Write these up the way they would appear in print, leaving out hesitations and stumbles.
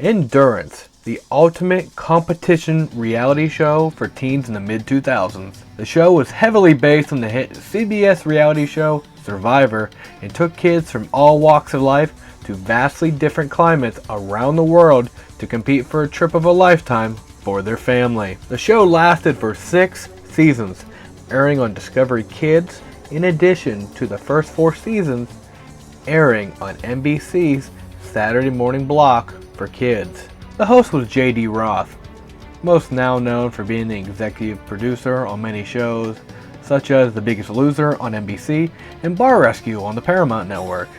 Endurance, the ultimate competition reality show for teens in the mid-2000s. The show was heavily based on the hit CBS reality show Survivor and took kids from all walks of life to vastly different climates around the world to compete for a trip of a lifetime for their family. The show lasted for 6 seasons, airing on Discovery Kids, in addition to the first 4 seasons airing on NBC's Saturday morning block for kids. The host was J.D. Roth, most now known for being the executive producer on many shows such as The Biggest Loser on NBC and Bar Rescue on the Paramount Network.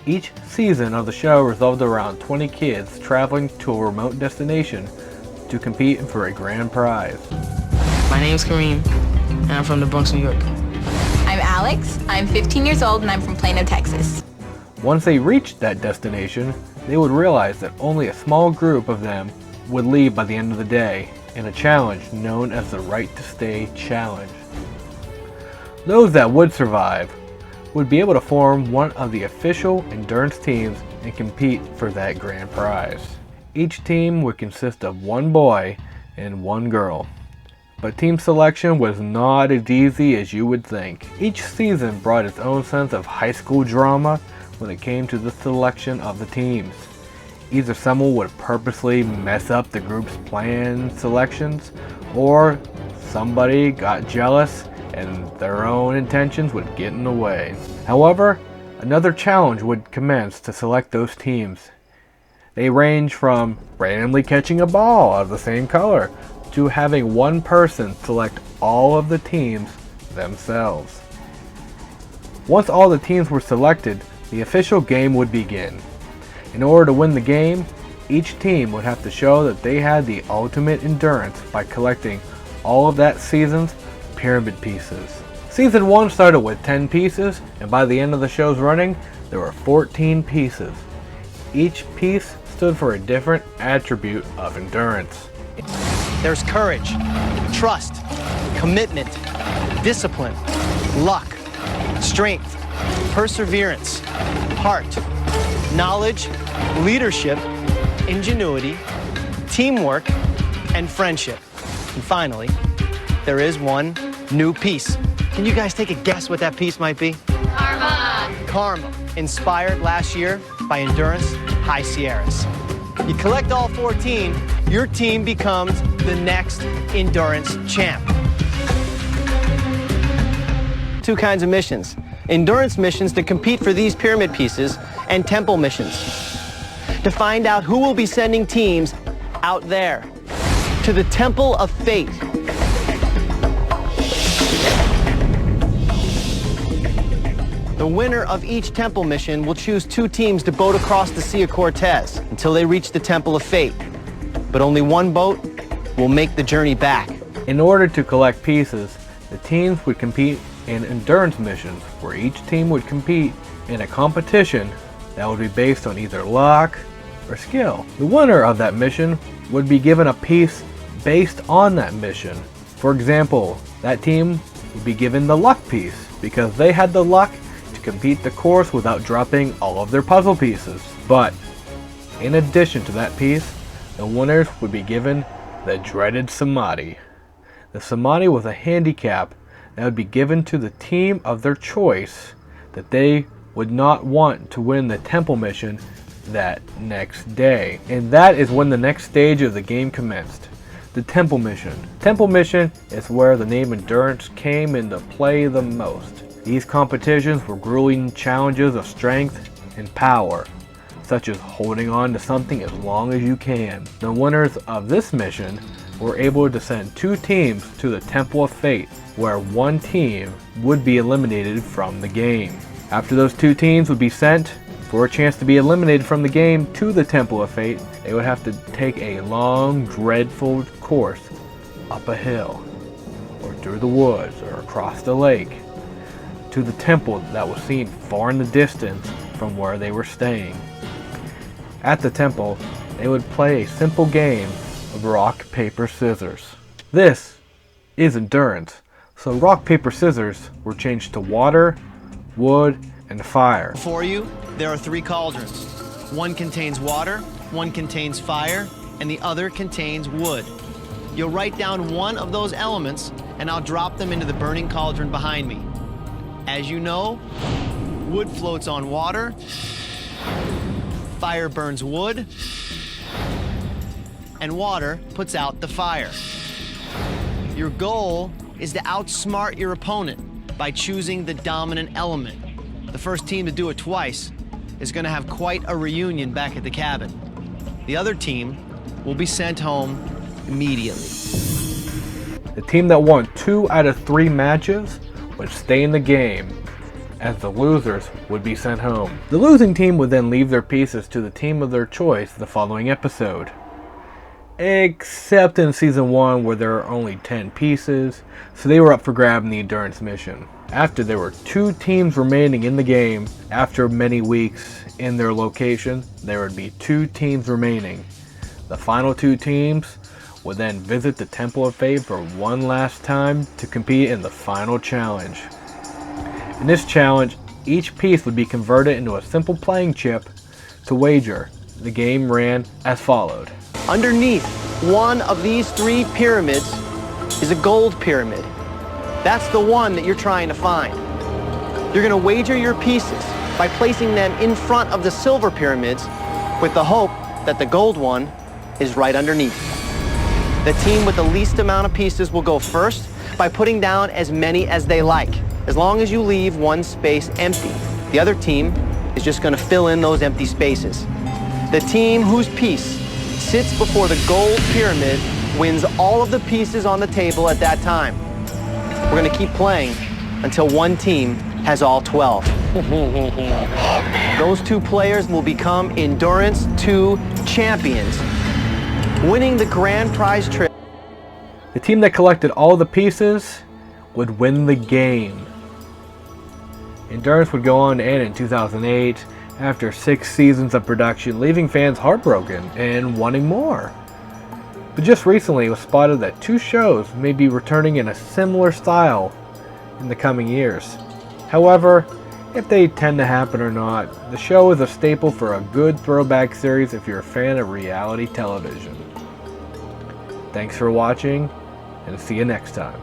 Each season of the show revolved around 20 kids traveling to a remote destination to compete for a grand prize. My name's Kareem, and I'm from the Bronx, New York. I'm Alex. I'm 15 years old, and I'm from Plano, Texas. Once they reached that destination, they would realize that only a small group of them would leave by the end of the day in a challenge known as the Right to Stay Challenge. Those that would survive would be able to form one of the official endurance teams and compete for that grand prize. Each team would consist of one boy and one girl. But team selection was not as easy as you would think. Each season brought its own sense of high school drama when it came to the selection of the teams. Either someone would purposely mess up the group's planned selections, or somebody got jealous and their own intentions would get in the way. However, another challenge would commence to select those teams. They range from randomly catching a ball of the same color to having one person select all of the teams themselves. Once all the teams were selected, the official game would begin. In order to win the game, each team would have to show that they had the ultimate endurance by collecting all of that season's pyramid pieces. Season 1 started with 10 pieces, and by the end of the show's running, there were 14 pieces. Each piece stood for a different attribute of endurance. There's courage, trust, commitment, discipline, luck, strength, perseverance, heart, knowledge, leadership, ingenuity, teamwork, and friendship. And finally, there is one new piece. Can you guys take a guess what that piece might be? Karma. Karma, inspired last year by Endurance High Sierras. You collect all 14, your team becomes the next endurance champ. 2 kinds of missions. Endurance missions to compete for these pyramid pieces, and temple missions to find out who will be sending teams out there to the Temple of Fate. The winner of each temple mission will choose 2 teams to boat across the Sea of Cortez until they reach the Temple of Fate. But only one boat will make the journey back. In order to collect pieces, the teams would compete in endurance missions, where each team would compete in a competition that would be based on either luck or skill. The winner of that mission would be given a piece based on that mission. For example, that team would be given the luck piece because they had the luck to complete the course without dropping all of their puzzle pieces. But in addition to that piece, the winners would be given the dreaded Samadhi. The Samadhi was a handicap that would be given to the team of their choice that they would not want to win the temple mission that next day. And that is when the next stage of the game commenced. The temple mission. Temple mission is where the name endurance came into play the most. These competitions were grueling challenges of strength and power, such as holding on to something as long as you can. The winners of this mission were able to send 2 teams to the Temple of Fate, where one team would be eliminated from the game. After those 2 teams would be sent for a chance to be eliminated from the game to the Temple of Fate, they would have to take a long, dreadful course up a hill, or through the woods, or across the lake, to the temple that was seen far in the distance from where they were staying. At the temple, they would play a simple game of rock, paper, scissors. This is endurance, so rock, paper, scissors were changed to water, wood, and fire. Before you, there are 3 cauldrons. One contains water, One contains fire, and the other contains wood. You'll write down one of those elements, and I'll drop them into the burning cauldron behind me. As you know, wood floats on water, fire burns wood, and water puts out the fire. Your goal is to outsmart your opponent by choosing the dominant element. The first team to do it twice is going to have quite a reunion back at the cabin. The other team will be sent home immediately. The team that won 2 out of 3 matches would stay in the game, as the losers would be sent home. The losing team would then leave their pieces to the team of their choice the following episode. Except in Season 1 where there are only 10 pieces, so they were up for grab in the Endurance mission. After there were 2 teams remaining in the game, after many weeks in their location, there would be 2 teams remaining. The final 2 teams would then visit the Temple of Fate for one last time to compete in the final challenge. In this challenge, each piece would be converted into a simple playing chip to wager. The game ran as followed. Underneath one of these 3 pyramids is a gold pyramid. That's the one that you're trying to find. You're going to wager your pieces by placing them in front of the silver pyramids with the hope that the gold one is right underneath. The team with the least amount of pieces will go first by putting down as many as they like, as long as you leave one space empty. The other team is just going to fill in those empty spaces. The team whose piece sits before the gold pyramid wins all of the pieces on the table at that time. We're going to keep playing until one team has all 12. Those 2 players will become Endurance 2 champions, winning the grand prize trip. The team that collected all the pieces would win the game. Endurance would go on to end in 2008 after 6 seasons of production, leaving fans heartbroken and wanting more. But just recently it was spotted that 2 shows may be returning in a similar style in the coming years. However, if they tend to happen or not, the show is a staple for a good throwback series if you're a fan of reality television. Thanks for watching, and see you next time.